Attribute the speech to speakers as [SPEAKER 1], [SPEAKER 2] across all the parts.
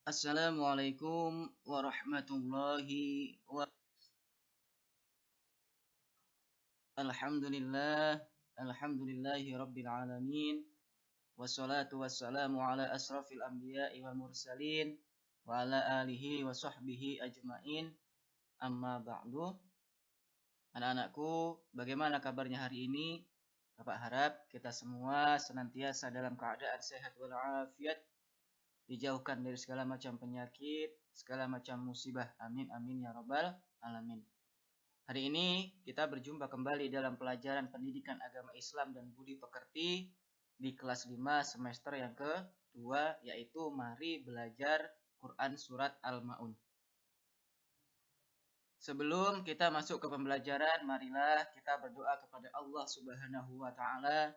[SPEAKER 1] Assalamualaikum warahmatullahi wabarakatuh. Alhamdulillah, alhamdulillahi rabbil alamin. Wassalatu wassalamu ala asrafil anbiya'i wal mursalin wa ala alihi wa sahbihi ajmain. Amma ba'du. Anak-anakku, bagaimana kabarnya hari ini? Bapak harap kita semua senantiasa dalam keadaan sehat walafiat, dijauhkan dari segala macam penyakit, segala macam musibah. Amin amin ya rabbal alamin. Hari ini kita berjumpa kembali dalam pelajaran pendidikan agama Islam dan budi pekerti di kelas 5 semester yang kedua, yaitu mari belajar Quran surat Al-Ma'un. Sebelum kita masuk ke pembelajaran, marilah kita berdoa kepada Allah Subhanahu wa taala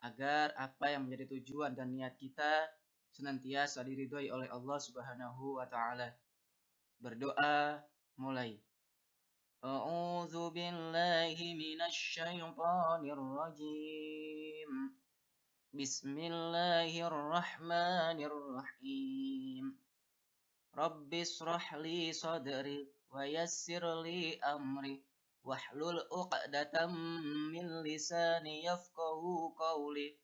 [SPEAKER 1] agar apa yang menjadi tujuan dan niat kita senantiasa diridhoi oleh Allah Subhanahu wa taala. Berdoa mulai. A'udzu billahi minasy syaithanir rajim. Bismillahirrahmanirrahim. Rabbis shrah li sadri wa yassir li amri wahlul 'uqdatam min lisani yafqahu qawli.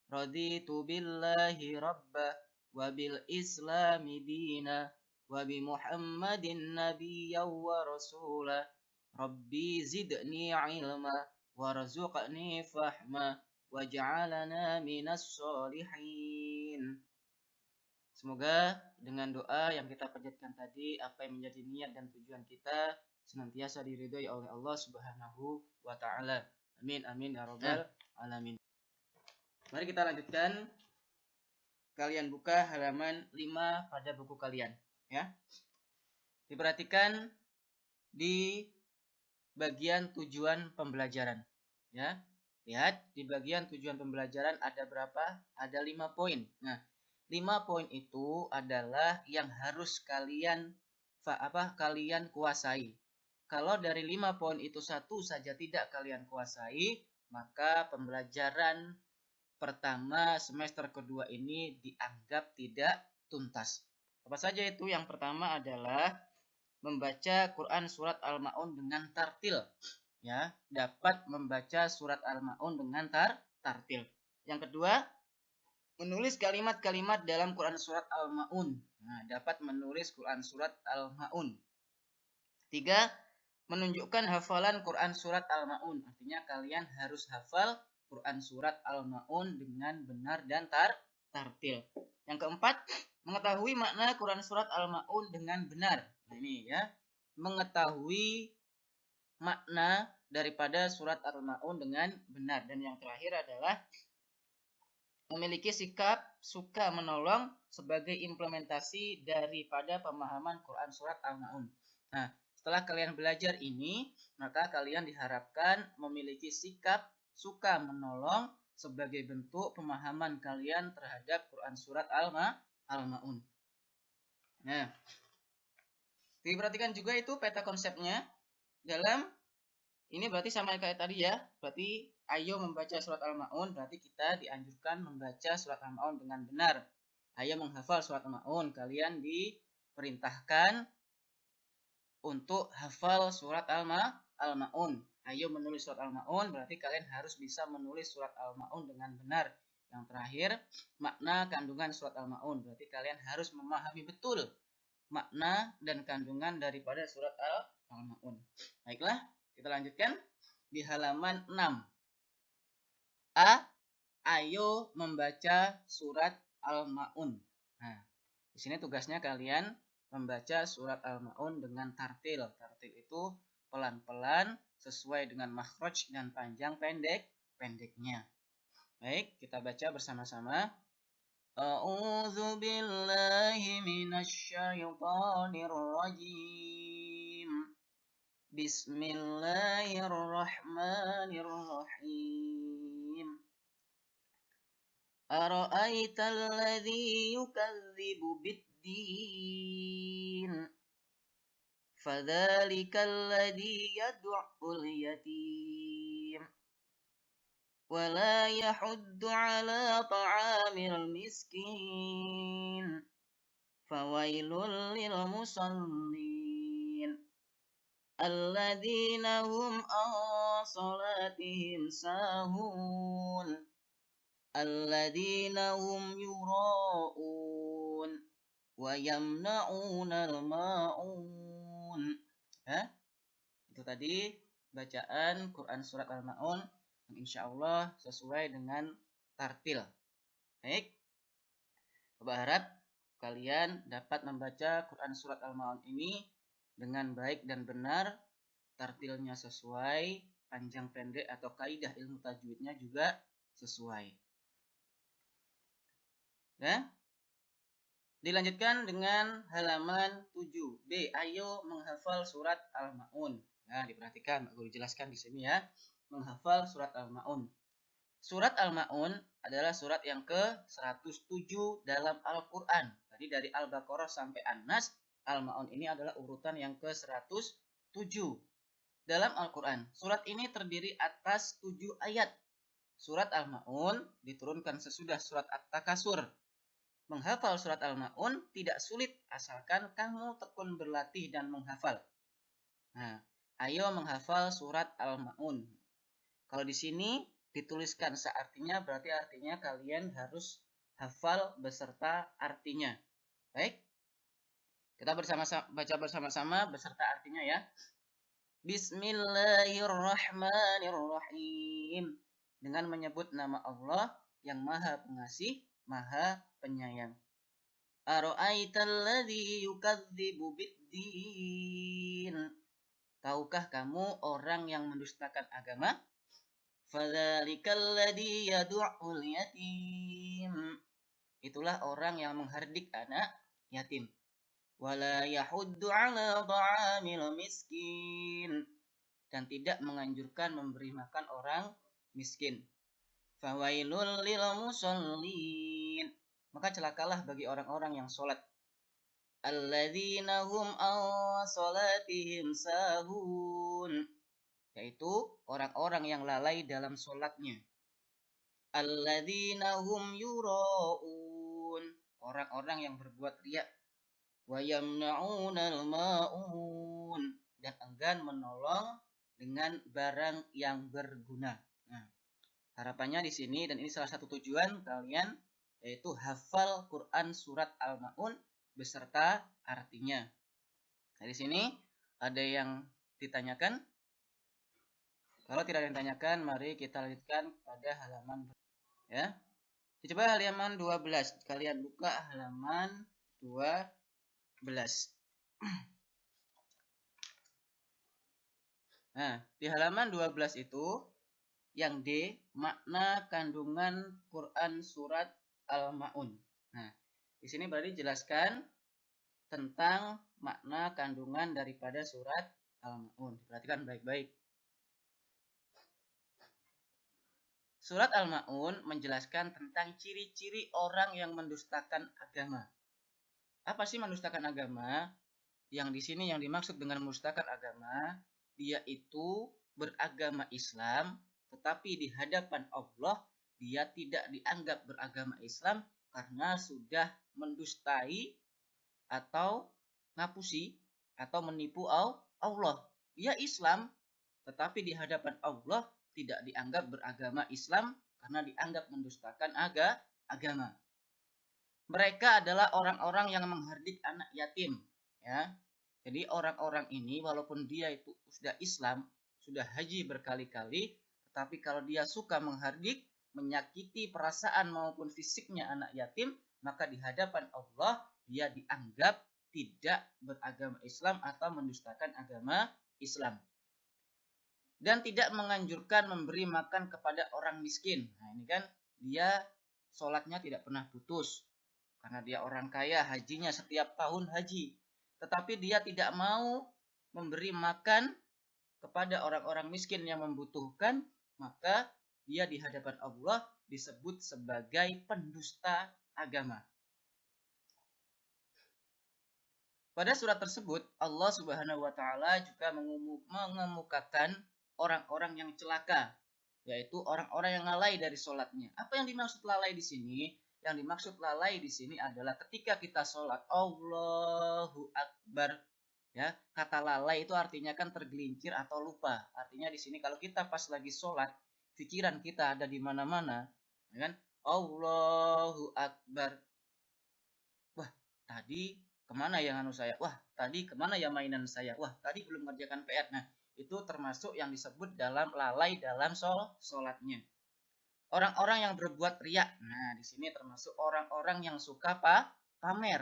[SPEAKER 1] Raditu billahi rabba wa bil islami dina wa bi Muhammadin nabiyyan wa rasula. Rabbi zidni ilma warzuqni fahma waj'alna minas sholihin. Semoga dengan doa yang kita panjatkan tadi, apa yang menjadi niat dan tujuan kita senantiasa diridhoi oleh Allah Subhanahu wa taala. Amin amin ya rabbal alamin. Mari kita lanjutkan. Kalian buka halaman 5 pada buku kalian, ya. Diperhatikan di bagian tujuan pembelajaran, ya. Lihat di bagian tujuan pembelajaran ada berapa? Ada 5 poin. Nah, 5 poin itu adalah yang harus kalian kuasai. Kalau dari 5 poin itu satu saja tidak kalian kuasai, maka pembelajaran pertama semester kedua ini dianggap tidak tuntas. Apa saja itu? Yang pertama adalah membaca Quran surat Al-Ma'un dengan tartil. Ya, dapat membaca surat Al-Ma'un dengan tartil. Yang kedua, menulis kalimat-kalimat dalam Quran surat Al-Ma'un. Nah, dapat menulis Quran surat Al-Ma'un. 3. Menunjukkan hafalan Quran surat Al-Ma'un. Artinya kalian harus hafal Quran surat Al-Ma'un dengan benar dan tartil. Yang keempat, mengetahui makna Quran surat Al-Ma'un dengan benar. Nah, ini ya, mengetahui makna daripada surat Al-Ma'un dengan benar. Dan yang terakhir adalah memiliki sikap suka menolong sebagai implementasi daripada pemahaman Quran surat Al-Ma'un. Nah, setelah kalian belajar ini, maka kalian diharapkan memiliki sikap suka menolong sebagai bentuk pemahaman kalian terhadap Quran surat Al-Ma'un. Nah, diperhatikan juga itu peta konsepnya dalam ini berarti sama kayak tadi ya. Berarti ayo membaca surat Al-Ma'un, berarti kita dianjurkan membaca surat Al-Ma'un dengan benar. Ayo menghafal surat Al-Ma'un. Kalian diperintahkan untuk hafal surat Al-Ma'un. Ayo menulis surat Al-Ma'un, berarti kalian harus bisa menulis surat Al-Ma'un dengan benar. Yang terakhir, makna kandungan surat Al-Ma'un. Berarti kalian harus memahami betul makna dan kandungan daripada surat Al-Ma'un. Baiklah, kita lanjutkan di halaman 6. A. Ayo membaca surat Al-Ma'un. Nah, di sini tugasnya kalian membaca surat Al-Ma'un dengan tartil. Tartil itu pelan-pelan sesuai dengan makhraj dan panjang pendeknya. Baik, kita baca bersama-sama. A'udzu billahi minasy syaithanir rajim. Bismillahirrahmanirrahim. Ara'aital ladzi yukadzibu bid-din. Fadzalikal ladzi yad'ul yatim. Wala yahuddu ala ta'amil miskin. Fawailul lil musallin alladzina hum an salatihim sahun alladzina hum yura'un wa yamna'unal ma'un. Itu tadi bacaan Quran surat Al-Maun yang insyaallah sesuai dengan tartil. Baik, Bapak harap kalian dapat membaca Quran surat Al-Maun ini dengan baik dan benar, tartilnya sesuai, panjang pendek atau kaidah ilmu tajwidnya juga sesuai. Ya. Dilanjutkan dengan halaman 7B. Ayo menghafal surat Al-Maun. Nah, diperhatikan, Pak Guru jelaskan di sini ya. Menghafal surat Al-Maun. Surat Al-Maun adalah surat yang ke-107 dalam Al-Quran. Tadi dari Al-Baqarah sampai An-Nas, Al-Maun ini adalah urutan yang ke-107 dalam Al-Quran. Surat ini terdiri atas 7 ayat. Surat Al-Maun diturunkan sesudah surat At-Takasur. Menghafal surat Al-Maun tidak sulit asalkan kamu tekun berlatih dan menghafal. Nah, ayo menghafal surat Al-Maun. Kalau di sini dituliskan seartinya, berarti artinya kalian harus hafal beserta artinya. Baik, kita baca bersama-sama beserta artinya ya. Bismillahirrahmanirrahim. Dengan menyebut nama Allah yang Maha Pengasih, Maha Penyayang. Ara'aitalladzi yukadzibu biddin. Tahukah kamu orang yang mendustakan agama? Fadzalikal yad'ul yatim. Itulah orang yang menghardik anak yatim. Wala yahuddu 'ala ta'amil miskin. Dan tidak menganjurkan memberi makan orang miskin. Fawailul lil musallin. Maka celakalah bagi orang-orang yang sholat. Alladzina hum an salatihim sahun. Yaitu orang-orang yang lalai dalam sholatnya. Alladzina hum yura'un. Orang-orang yang berbuat riya. Wa yamna'unal ma'un. Dan enggan menolong dengan barang yang berguna. Nah, harapannya di sini, dan ini salah satu tujuan kalian, yaitu hafal Quran surat Al-Maun beserta artinya. Nah, di sini ada yang ditanyakan? Kalau tidak ada yang ditanyakan, mari kita lanjutkan pada halaman ya. Coba halaman 12. Kalian buka halaman 12. Nah, di halaman 12 itu yang D, makna kandungan Quran surat Al-Maun. Nah, di sini berarti jelaskan tentang makna kandungan daripada surat Al-Maun. Perhatikan baik-baik. Surat Al-Maun menjelaskan tentang ciri-ciri orang yang mendustakan agama. Apa sih mendustakan agama? Yang di sini yang dimaksud dengan mendustakan agama, dia itu beragama Islam, tetapi di hadapan Allah dia tidak dianggap beragama Islam karena sudah mendustai atau ngapusi atau menipu Allah. Dia Islam, tetapi di hadapan Allah tidak dianggap beragama Islam karena dianggap mendustakan agama. Mereka adalah orang-orang yang menghardik anak yatim, ya. Jadi orang-orang ini walaupun dia itu sudah Islam, sudah haji berkali-kali, tetapi kalau dia suka menghardik, menyakiti perasaan maupun fisiknya anak yatim, maka di hadapan Allah dia dianggap tidak beragama Islam atau mendustakan agama Islam. Dan tidak menganjurkan memberi makan kepada orang miskin. Nah, ini kan dia sholatnya tidak pernah putus. Karena dia orang kaya, hajinya setiap tahun haji. Tetapi dia tidak mau memberi makan kepada orang-orang miskin yang membutuhkan, maka dia di hadapan Allah disebut sebagai pendusta agama. Pada surat tersebut, Allah Subhanahu wa Ta'ala juga mengemukakan orang-orang yang celaka, yaitu orang-orang yang lalai dari sholatnya. Apa yang dimaksud lalai di sini? Yang dimaksud lalai di sini adalah ketika kita sholat Allahu Akbar, ya, kata lalai itu artinya kan tergelincir atau lupa. Artinya di sini kalau kita pas lagi sholat, pikiran kita ada di mana-mana, ya kan? Allahu Akbar. Wah, tadi kemana ya anu saya? Wah, tadi kemana ya mainan saya? Wah, tadi belum mengerjakan PR. Nah, itu termasuk yang disebut dalam lalai dalam sholatnya. Orang-orang yang berbuat riak. Nah, di sini termasuk orang-orang yang suka pamer.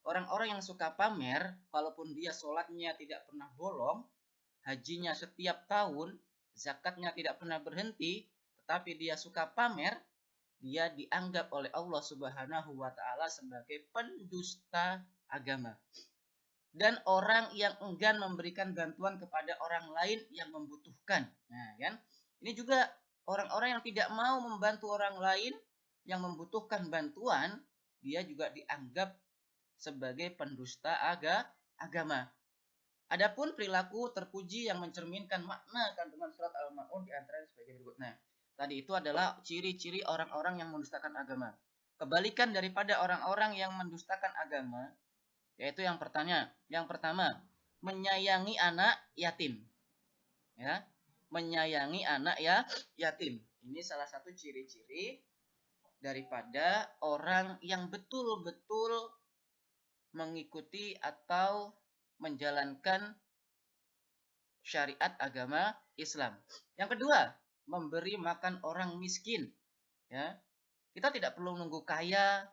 [SPEAKER 1] Orang-orang yang suka pamer, walaupun dia sholatnya tidak pernah bolong, hajinya setiap tahun, zakatnya tidak pernah berhenti, tetapi dia suka pamer, dia dianggap oleh Allah Subhanahu wa taala sebagai pendusta agama. Dan orang yang enggan memberikan bantuan kepada orang lain yang membutuhkan. Nah, kan? Ini juga orang-orang yang tidak mau membantu orang lain yang membutuhkan bantuan, dia juga dianggap sebagai pendusta agama. Adapun perilaku terpuji yang mencerminkan makna kandungan surat Al-Maun di antaranya sebagai berikut. Nah, tadi itu adalah ciri-ciri orang-orang yang mendustakan agama. Kebalikan daripada orang-orang yang mendustakan agama, yaitu yang pertama, menyayangi anak yatim. Ya, menyayangi anak yatim. Ini salah satu ciri-ciri daripada orang yang betul-betul mengikuti atau menjalankan syariat agama Islam. Yang kedua, memberi makan orang miskin. Ya, kita tidak perlu nunggu kaya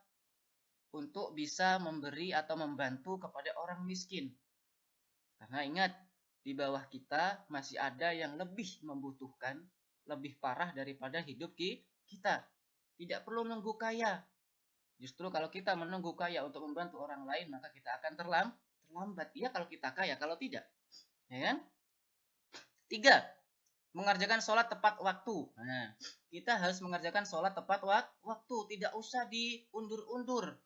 [SPEAKER 1] untuk bisa memberi atau membantu kepada orang miskin. Karena ingat, di bawah kita masih ada yang lebih membutuhkan, lebih parah daripada hidup kita. Tidak perlu nunggu kaya. Justru kalau kita menunggu kaya untuk membantu orang lain, maka kita akan terlambat. Iya kalau kita kaya, kalau tidak. Ya kan? 3. Mengerjakan sholat tepat waktu. Nah, kita harus mengerjakan sholat tepat waktu. Tidak usah diundur-undur.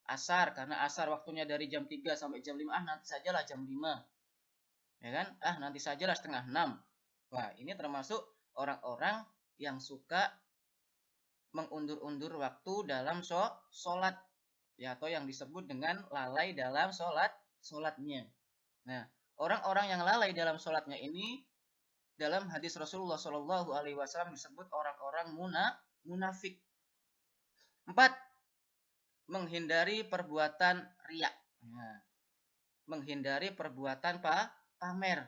[SPEAKER 1] Asar, karena asar waktunya dari jam 3 sampai jam 5. Nanti sajalah jam 5. Ya kan? Nanti sajalah setengah 6. Wah, ini termasuk orang-orang yang suka mengundur-undur waktu dalam sholat, ya, atau yang disebut dengan lalai dalam sholatnya. Nah, orang-orang yang lalai dalam sholatnya ini dalam hadis Rasulullah Shallallahu Alaihi Wasallam disebut orang-orang munafik. 4. Menghindari perbuatan riak. Nah, menghindari perbuatan pamer.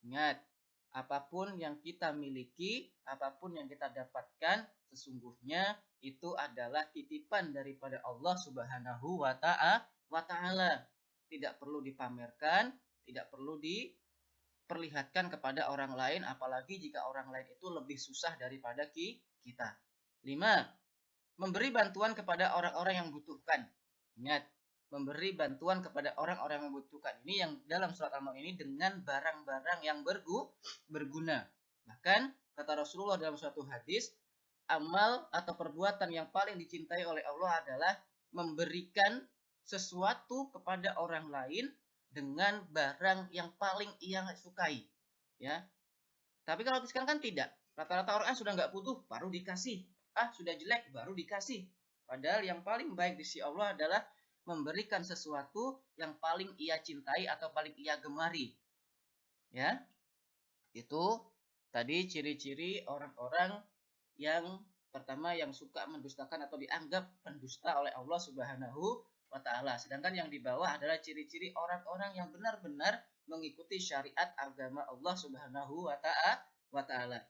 [SPEAKER 1] Ingat, apapun yang kita miliki, apapun yang kita dapatkan, sesungguhnya itu adalah titipan daripada Allah Subhanahu wa ta'ala. Tidak perlu dipamerkan, tidak perlu diperlihatkan kepada orang lain, apalagi jika orang lain itu lebih susah daripada kita. 5. Memberi bantuan kepada orang-orang yang membutuhkan. Ingat, memberi bantuan kepada orang-orang yang membutuhkan. Ini yang dalam surat Al-Maun ini dengan barang-barang yang berguna. Bahkan kata Rasulullah dalam suatu hadis, amal atau perbuatan yang paling dicintai oleh Allah adalah memberikan sesuatu kepada orang lain dengan barang yang paling ia sukai. Ya. Tapi kalau sekarang kan tidak. Rata-rata orang sudah nggak butuh, baru dikasih. Sudah jelek, baru dikasih. Padahal yang paling baik di sisi Allah adalah memberikan sesuatu yang paling ia cintai atau paling ia gemari. Ya. Itu tadi ciri-ciri orang-orang yang pertama yang suka mendustakan atau dianggap pendusta oleh Allah Subhanahu wa ta'ala. Sedangkan yang di bawah adalah ciri-ciri orang-orang yang benar-benar mengikuti syariat agama Allah Subhanahu wa ta'ala.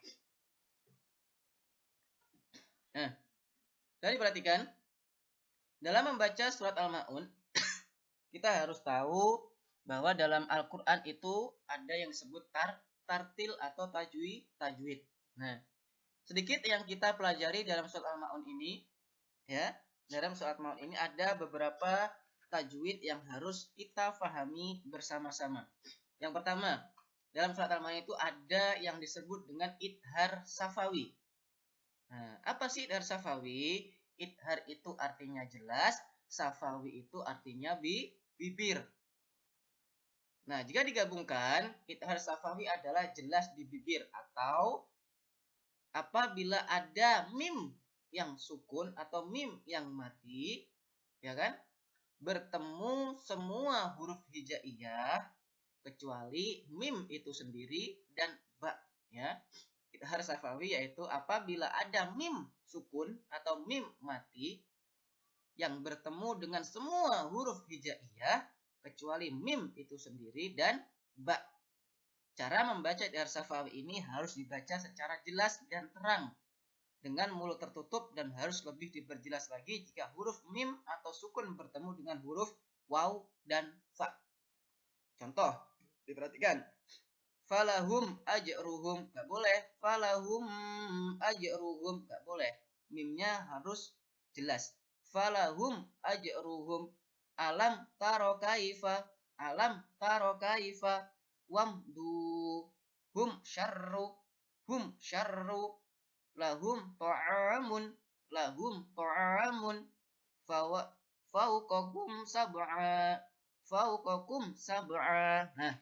[SPEAKER 1] Nah, jadi perhatikan, dalam membaca surat Al-Maun, kita harus tahu bahwa dalam Al-Quran itu ada yang disebut tartil atau tajwid. Nah, sedikit yang kita pelajari dalam surat Al-Maun ini, ya, dalam surat Al-Maun ini ada beberapa tajwid yang harus kita pahami bersama-sama. Yang pertama, dalam surat Al-Maun itu ada yang disebut dengan idhar safawi. Nah, apa sih idhar safawi? Idhar itu artinya jelas, safawi itu artinya bibir. Nah, jika digabungkan, idhar safawi adalah jelas di bibir, atau apabila ada mim yang sukun atau mim yang mati, ya kan? Bertemu semua huruf hijaiyah kecuali mim itu sendiri dan ba, ya. Idhar safawi yaitu apabila ada mim sukun atau mim mati yang bertemu dengan semua huruf hijaiyah kecuali mim itu sendiri dan ba. Cara membaca idhar safawi ini harus dibaca secara jelas dan terang dengan mulut tertutup dan harus lebih diperjelas lagi jika huruf mim atau sukun bertemu dengan huruf waw dan fa. Contoh, diperhatikan. Falahum ajruhum, gak boleh. Falahum ajruhum, gak boleh. Mimnya harus jelas. Falahum ajruhum. Alam taro kaifa. Alam taro kaifa. Wamdu. Hum syarru. Hum syarru. Lahum ta'amun. Lahum ta'amun. Fauqakum sab'a. Fauqakum sab'a. Nah,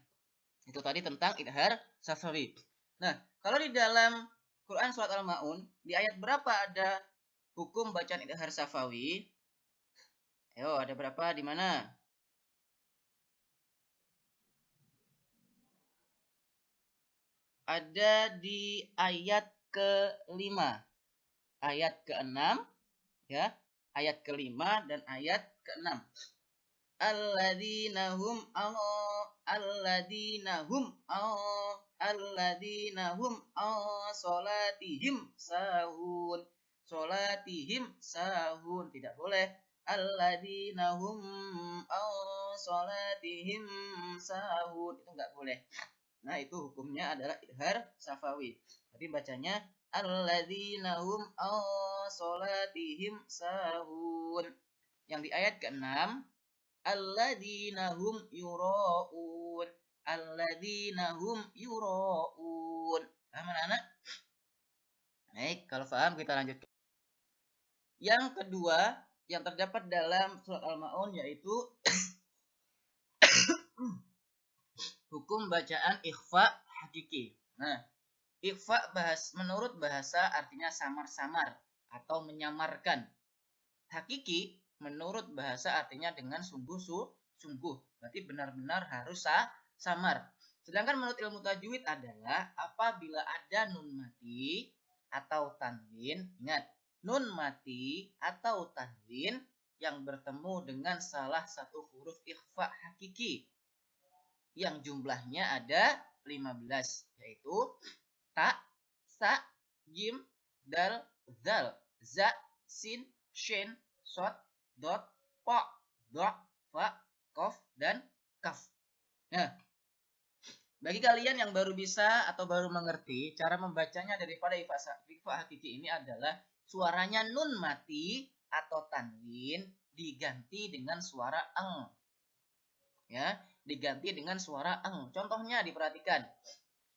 [SPEAKER 1] itu tadi tentang idhar safawi. Nah, kalau di dalam Quran surat Al-Maun, di ayat berapa ada hukum bacaan idhar safawi? Ayo, ada berapa? Di mana? Ada di ayat ke-5. Ayat ke-6, ya. Ayat ke-5 dan ayat ke-6. Alladzina hum salatihim sahun. Salatihim sahun, tidak boleh. Alladzina hum salatihim sahun, itu enggak boleh. Nah, itu hukumnya adalah idhar safawi. Tapi bacanya alladzina hum salatihim sahun. Yang di ayat ke-6 alladzina hum yura'un. Alladzina hum yura'un. Paham anak-anak? Baik, kalau paham kita lanjutkan. Yang kedua yang terdapat dalam surat Al-Maun yaitu hukum bacaan ikhfa hakiki. Nah, ikhfa menurut bahasa artinya samar-samar atau menyamarkan. Hakiki menurut bahasa artinya dengan sungguh-sungguh. Berarti benar-benar harus samar. Sedangkan menurut ilmu tajwid adalah apabila ada nun mati atau tanwin. Ingat, nun mati atau tanwin yang bertemu dengan salah satu huruf ikhfa hakiki yang jumlahnya ada 15, yaitu ta, sa, jim, dal, zal, za, sin, shin, shot, dot, po, dok, fa, kof, dan kaf. Nah, bagi kalian yang baru bisa atau baru mengerti, cara membacanya daripada ikhfa hakiki ini adalah suaranya nun mati atau tanwin diganti dengan suara eng. Ya, diganti dengan suara eng. Contohnya diperhatikan.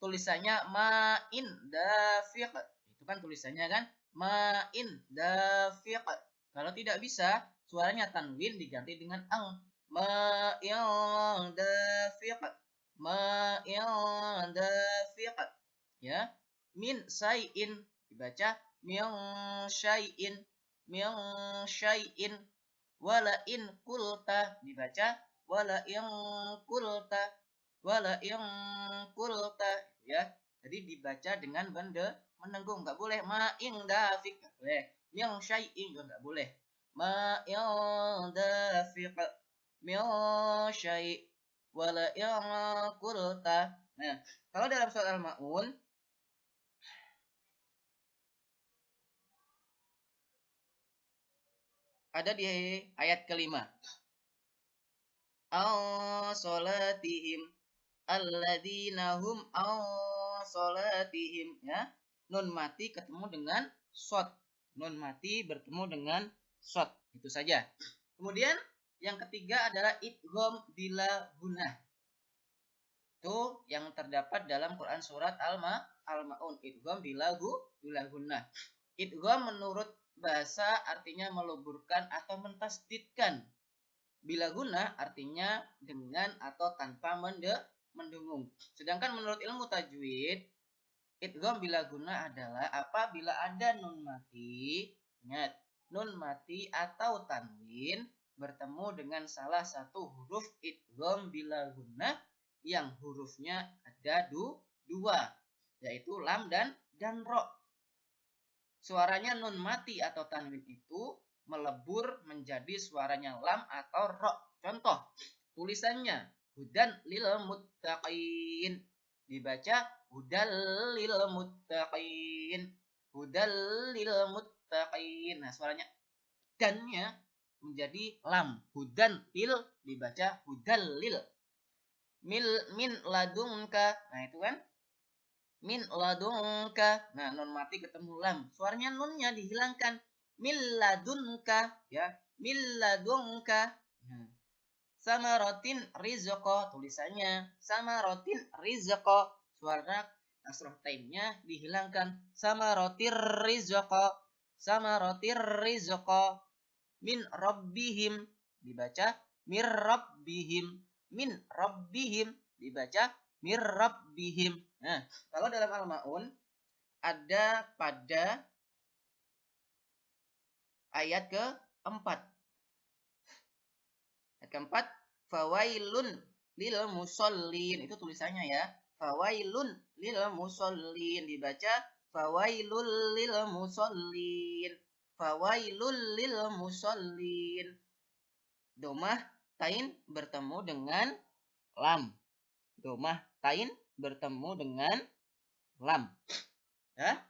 [SPEAKER 1] Tulisannya ma'in dafiq. Itu kan tulisannya kan ma'in dafiq. Kalau tidak bisa, suaranya tanwin diganti dengan eng. Ma'in dafiq. Ma'in dafiq. Ya. Min syai'in dibaca min syai'in. Min syai'in. Wala in kulta dibaca wala yang kulta, ya. Jadi dibaca dengan benda menenggung, nggak boleh ma'ing dafiq, nggak boleh. Yang syai'in juga nggak boleh. Ma'ing dafiq min syai' wala yang kulta. Nah, kalau dalam surat Al-Maun ada di ayat ke-5. Salatihim alladzina hum salatihim, ya. Nun mati ketemu dengan shot. Nun mati bertemu dengan shot. Itu saja. Kemudian yang ketiga adalah idgham bila gunnah. Itu yang terdapat dalam Quran surat Al-Maun. Idgham bila gunnah. Idgham menurut bahasa artinya meluburkan atau mentasdidkan. Bila guna artinya dengan atau tanpa mendengung. Sedangkan menurut ilmu tajwid, idgham bila guna adalah apabila ada nun mati Ingat, nun mati atau tanwin bertemu dengan salah satu huruf idgham bila gunnah yang hurufnya ada dua, yaitu lam dan ro. Suaranya nun mati atau tanwin itu melebur menjadi suaranya lam atau ro. Contoh, tulisannya hudan lil muttaqin, dibaca hudal lil muttaqin, hudal lil muttaqin. Nah, suaranya dannya menjadi lam, hudan lil dibaca hudal lil. Min ladunka, nah itu kan min ladunka. Nah, nun mati ketemu lam, suaranya nunnya dihilangkan, min ladunka, ya, min ladunka. Nah, samarotin rizqo, tulisannya samarotin rizqo, suara kasroh taimnya dihilangkan, samarotir rizqo, samarotir rizqo. Min rabbihim dibaca mir rabbihim, min rabbihim dibaca mir rabbihim. Nah, kalau dalam Al-Maun ada pada ayat keempat. Ayat keempat, fawailun lil musallin, itu tulisannya ya. Fawailun lil musallin dibaca fawailul lil musallin, fawailul lil musallin. Domah tain bertemu dengan lam. Domah tain bertemu dengan lam. Ya.